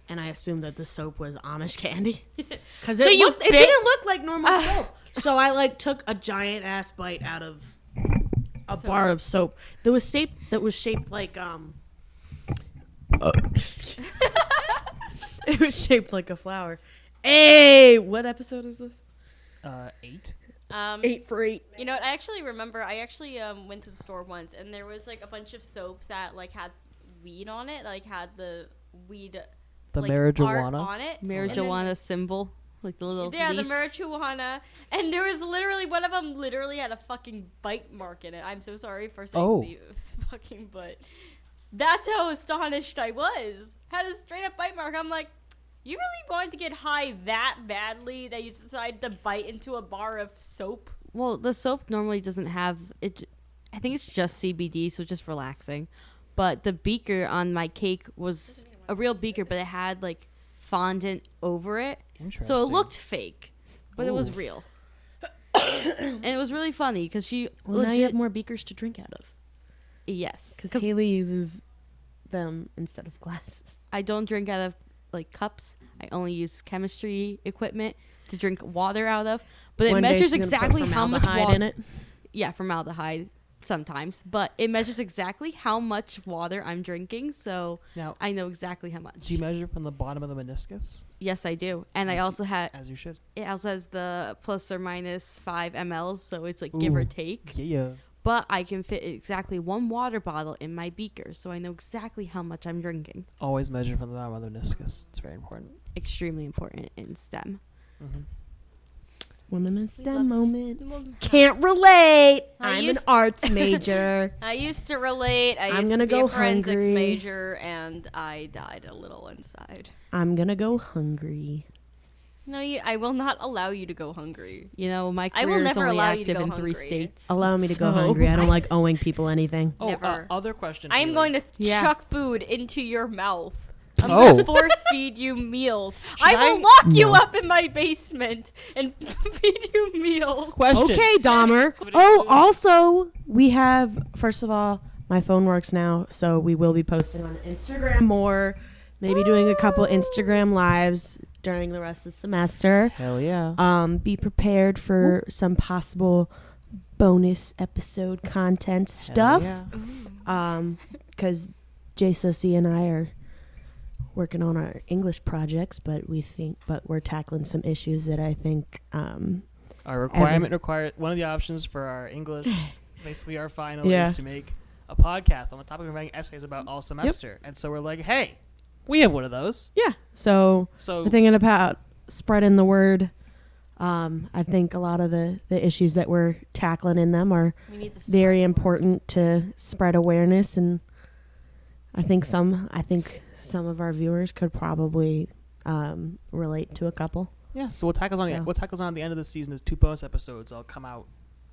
and I assumed that the soap was Amish candy because So you it bit- didn't look like normal soap. So I like took a giant ass bite out of a bar of soap that was shaped like it was shaped like a flower. Hey, what episode is this? 8. 8 for 8. You know what? I actually remember. I actually went to the store once, and there was like a bunch of soaps that like had weed on it, like had the weed, The like, art marijuana? on it. And Marijuana symbol, like the little then, yeah, leaf. the marijuana, and there was literally one of them. Literally had a fucking bite mark in it. I'm so sorry for saying Oh. the fucking, but that's how astonished I was. Had a straight up bite mark. I'm like, you really wanted to get high that badly that you decided to bite into a bar of soap? Well, the soap normally doesn't have it. I think it's just CBD, so it's just relaxing. But the beaker on my cake was a real beaker, but it had like fondant over it, Interesting. so it looked fake, but it was Ooh. real. And it was really funny because she Well, now you legit- have more beakers to drink out of yes, because Haley uses them instead of glasses. I don't drink out of like cups. I only use chemistry equipment to drink water out of. But it One day measures she's gonna put exactly how much formaldehyde water in it. Yeah, formaldehyde sometimes, but it measures exactly how much water I'm drinking, so Now, I know exactly how much. do you measure from the bottom of the meniscus? Yes, I do. And I As also had As you should. it also has the plus or minus 5 mLs, so it's like give or Ooh. take. Yeah. But I can fit exactly 1 water bottle in my beaker, so I know exactly how much I'm drinking. Always measure from the bottom of the meniscus. It's very important. Extremely important in STEM. Mm-hmm. Women in We STEM love moment. Can't relate. I I'm an used- arts major. I used to relate. I I'm used gonna to be go a forensics hungry. major, and I died a little inside. I'm gonna go hungry. No, I will not allow you to go hungry. You know, my I will career is never only allow you to active go in 3 hungry. states. Allow me to go So- hungry. I don't like owing people anything. Oh, Never. other question. I am Haley. going to Yeah. chuck food into your mouth. I'm Oh. going to force feed you meals. Should I will I? lock you No. up in my basement and feed you meals. Question. Okay, Dahmer. Oh, also, we have, first of all, my phone works now, so we will be posting on Instagram more. Maybe doing a couple Instagram lives during the rest of the semester. Hell yeah. Be prepared for some possible bonus episode content stuff. Hell yeah. Because JSOC and I are working on our English projects, but we're tackling some issues that I think Our requirement required one of the options for our English, basically our final, Yeah. is to make a podcast on the topic of writing essays about all semester. And so we're like, hey, we have one of those. yeah. So So we're thinking about spreading the word. I think a lot of the issues that we're tackling in them are We need to very important to spread awareness, and I think some of our viewers could probably relate to a couple. Yeah, so what tackles on at the end of the season is 2 bonus episodes. I'll come out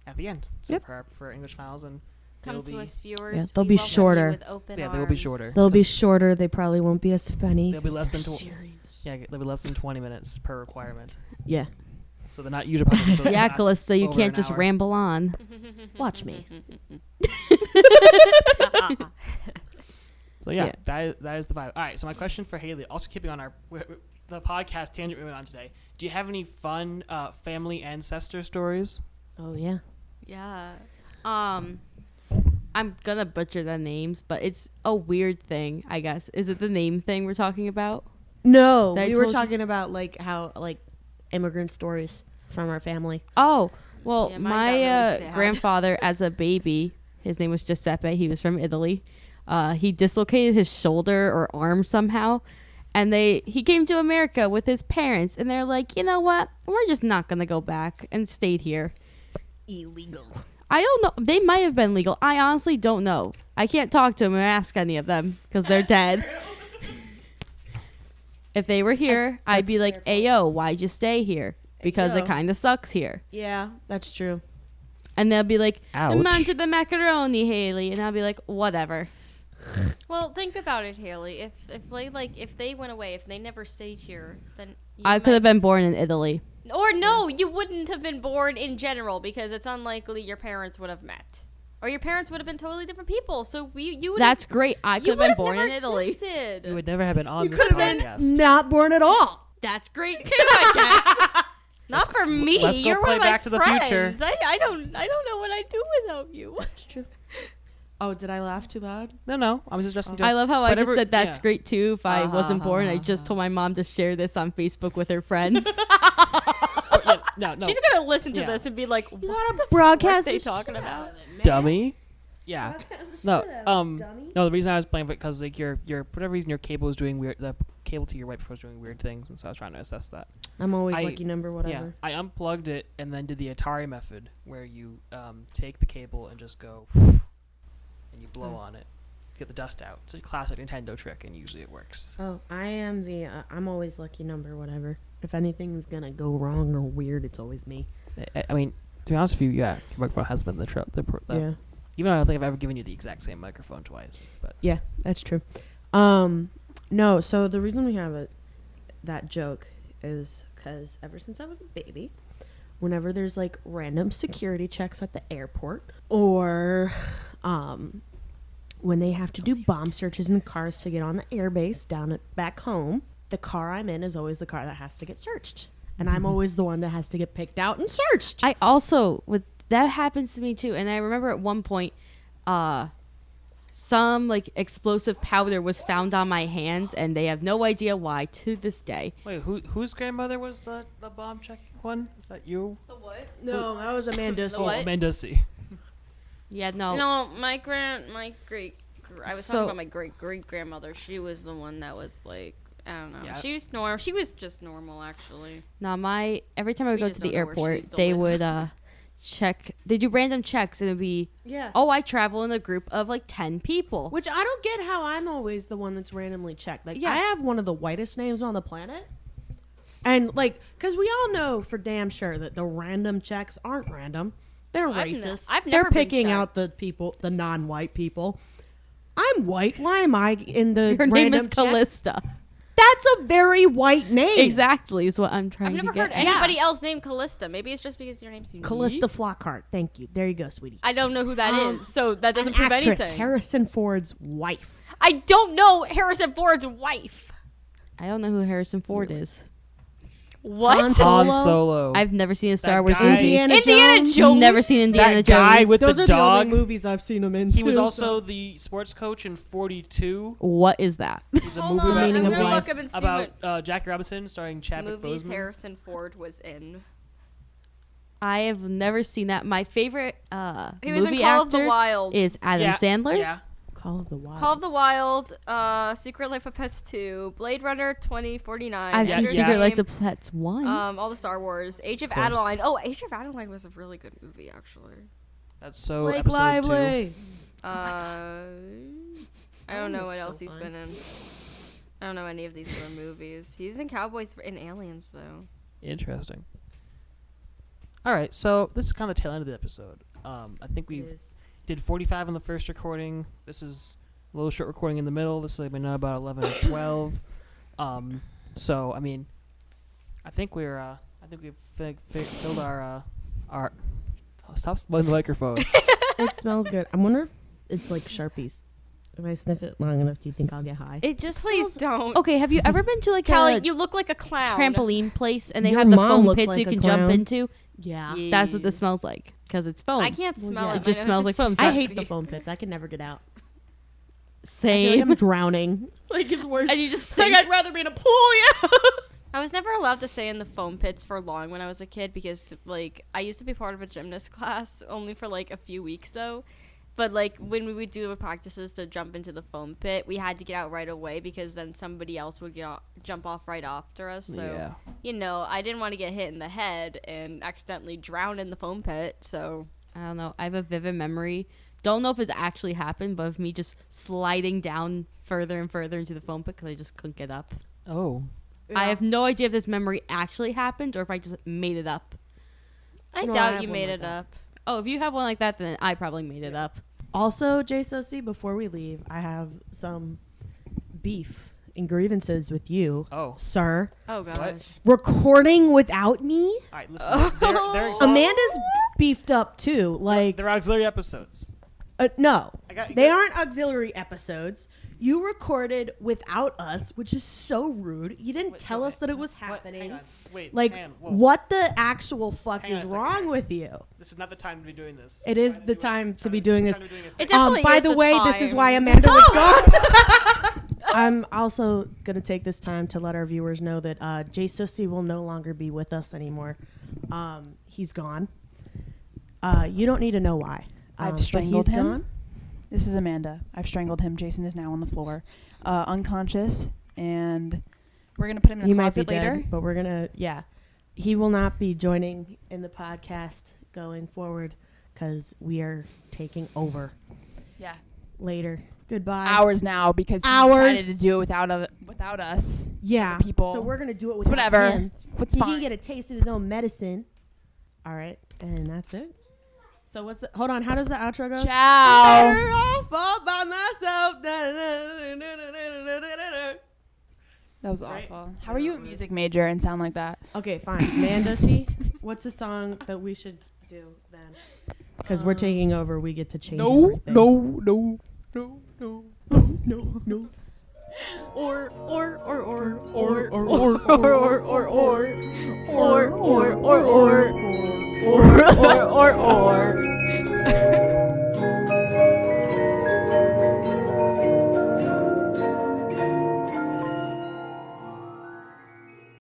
at the end. So Yep. for English Files, and Come to us, viewers. Yeah, they'll We be welcome you shorter. with open Yeah, they will be arms. shorter. They'll be shorter. They probably won't be as funny. They'll be less than they'll be less than 20 minutes per requirement. Yeah. So they're not usually podcasts. So they Yeah, last Calysta, you over can't an just hour. ramble on. Watch me. So yeah, Yeah. that is the vibe. All right, so my question for Haley, also keeping on the podcast tangent we went on today. Do you have any fun family ancestor stories? Oh yeah. Yeah. I'm gonna butcher the names, but it's a weird thing, I guess. Is it the name thing we're talking about? No, That I we were told you? talking about like how like immigrant stories from our family. Oh, well, Yeah, mine got my really sad. grandfather, as a baby, his name was Giuseppe. He was from Italy. He dislocated his shoulder or arm somehow, and he came to America with his parents, and they're like, you know what? We're just not gonna go back, and stayed here. Illegal. I don't know. They might have been legal. I honestly don't know. I can't talk to them or ask any of them because they're dead. If they were here, I'd be like, "Ayo, why'd you stay here? Because it Ayo. kind of sucks here." Yeah, that's true. And they'll be like, Ouch. "Mangia the macaroni, Haley," and I'll be like, "Whatever." Well, think about it, Haley. If they went away, if they never stayed here, then I could have been born in Italy. Or no, you wouldn't have been born in general because it's unlikely your parents would have met, or your parents would have been totally different people. So you would. That's great. I could have been born in Italy. Existed. You would never have been on You this could have podcast. been not born at all. That's great too, I guess. Not for me. let's go You're play one of Back my to the friends. Future. I don't know what I'd do without you. That's true. Oh, did I laugh too loud? No, I was just asking. I love how I Whatever- just said that's yeah. great too. If I wasn't born, I just told my mom to share this on Facebook with her friends. No, She's gonna listen to Yeah. this and be like, "What gotta are broadcast they this talking about?" dummy. Yeah. No. No. The reason I was playing because like your for whatever reason your cable was doing weird. The cable to your right was doing weird things, and so I was trying to assess that. I'm always I- lucky number whatever. Yeah. I unplugged it and then did the Atari method where you take the cable and just go and you blow on it to get the dust out. It's a classic Nintendo trick, and usually it works. Oh, I am the I'm always lucky number whatever. If anything's gonna go wrong or weird, it's always me. I mean, to be honest with you, yeah, you work for a husband. Yeah. Even though I don't think I've ever given you the exact same microphone twice, but Yeah, that's true. No, so the reason we have that joke is because ever since I was a baby, whenever there's like random security checks at the airport or when they have to do bomb searches in cars to get on the airbase back home, the car I'm in is always the car that has to get searched. And I'm always the one that has to get picked out and searched. I also that happens to me too, and I remember at one point, some like explosive powder was found on my hands, and they have no idea why to this day. wait, whose grandmother was the bomb checking one? Is that you? The what? No, that was Amanda. Oh, what? Mendoza. Yeah, no. No, my great. I was So- talking about my great grandmother. She was the one that was like, I don't know. Yeah. She was normal. She was just normal, actually. No, every time I would We go just to the don't know where she airport, used to they live. would check. They do random checks, and it'd be, Yeah. oh, I travel in a group of like 10 people. Which I don't get how I'm always the one that's randomly checked. Like, Yeah. I have one of the whitest names on the planet. And, like, because we all know for damn sure that the random checks aren't random. They're racist. I've They're never been picking out checked. the non-white people. I'm white. Why am I in the Your name random is check? Callista. That's a very white name. Exactly is what I'm trying I've to never get heard at. anybody else named Callista. Maybe it's just because your name's unique. Callista Flockhart. Thank you. There you go, sweetie. I don't know who that is, so that doesn't An prove actress, anything. Harrison Ford's wife. I don't know Harrison Ford's wife. I don't know who Harrison Ford is. What? Han Han Solo? Solo. I've never seen a Star That Wars guy- movie. Indiana Jones? Never seen Indiana that guy Jones. with Those the are dog. the only movies I've seen him in. He was too, also so- the sports coach in 42. What is that? He's a Hold movie on, about, Meaning I'm of gonna life. look up and see about Jackie Robinson starring what Chadwick movies Boseman. Harrison Ford was in. I have never seen that. My favorite He was in movie Call of the actor Wild. is Adam Yeah, Sandler. Yeah. Call of the Wild. Call of the Wild, Secret Life of Pets 2, Blade Runner 2049. I've Yeah, seen Ender's Secret Game, Life of Pets 1. all the Star Wars, Age of course. Adeline. Oh, Age of Adeline was a really good movie, actually. That's so Blake episode Lively. I don't know what else so he's fun. been in. I don't know any of these other movies. He's in Cowboys and Aliens, though. Interesting. All right, so this is kind of the tail end of the episode. I think we did 45 on the first recording. This is a little short recording in the middle. This is like now about 11 or 12. So I mean, I think we've filled our. Stop smelling the microphone. It smells good. I wonder if it's like Sharpies. If I sniff it long enough, do you think I'll get high? It just Please smells- don't. Okay, have you ever been to like Callie, a you look like a clown. trampoline place and they Your have the mom foam looks pits like you a can clown. jump into? Yeah. That's what this smells like because it's foam. I can't Well, smell yeah. it. It just My smells nose like is foam. too I hate the stuffy. foam pits. I can never get out. I feel Same. like I'm drowning. Like it's worse. And you just Like sink. I'd rather be in a pool. Yeah. I was never allowed to stay in the foam pits for long when I was a kid because, like, I used to be part of a gymnast class only for, like, a few weeks, though. But, like, when we would do practices to jump into the foam pit, we had to get out right away because then somebody else would jump off right after us. So, Yeah. you know, I didn't want to get hit in the head and accidentally drown in the foam pit, so... I don't know. I have a vivid memory. Don't know if it's actually happened, but of me just sliding down further and further into the foam pit because I just couldn't get up. Oh. I have no idea if this memory actually happened or if I just made it up. I No, I doubt have you one made like it that. up. Oh, if you have one like that, then I probably made it up. Also, JSOC, before we leave, I have some beef and grievances with you, Oh. sir. Oh, gosh. Recording without me? All right, listen. They're Amanda's beefed up too. Like, they're auxiliary episodes. no, I they aren't auxiliary episodes. You recorded without us, which is so rude. You didn't Wait, tell wait, us that it was Hang happening. on. Wait, Like, hang on. Whoa. what the actual fuck Hang on is a second. wrong with you? This is not the time to be doing this. It is the time to be doing this. It definitely By is the the way, this is time. why Amanda was gone. I'm also going to take this time to let our viewers know that Jay Sussy will no longer be with us anymore. He's gone. You don't need to know why. I've but strangled he's him. gone. This is Amanda. I've strangled him. Jason is now on the floor, unconscious, and we're gonna put him in He a might be closet later. dead, but we're going to, yeah. He will not be joining in the podcast going forward because we are taking over Yeah, later. Goodbye. hours now because he Hours. decided to do it without us. Yeah. the people. So we're going to do it It's without whatever. him. What's He fine. can get a taste of his own medicine. All right. And that's it. So what's the, hold on. How does the outro go? Ciao. Better off all by myself. That was Right? awful. How are you a music major and sound like that? Okay, fine. Amanda, see, what's the song that we should do then? Because we're taking over, we get to change everything. no. Or.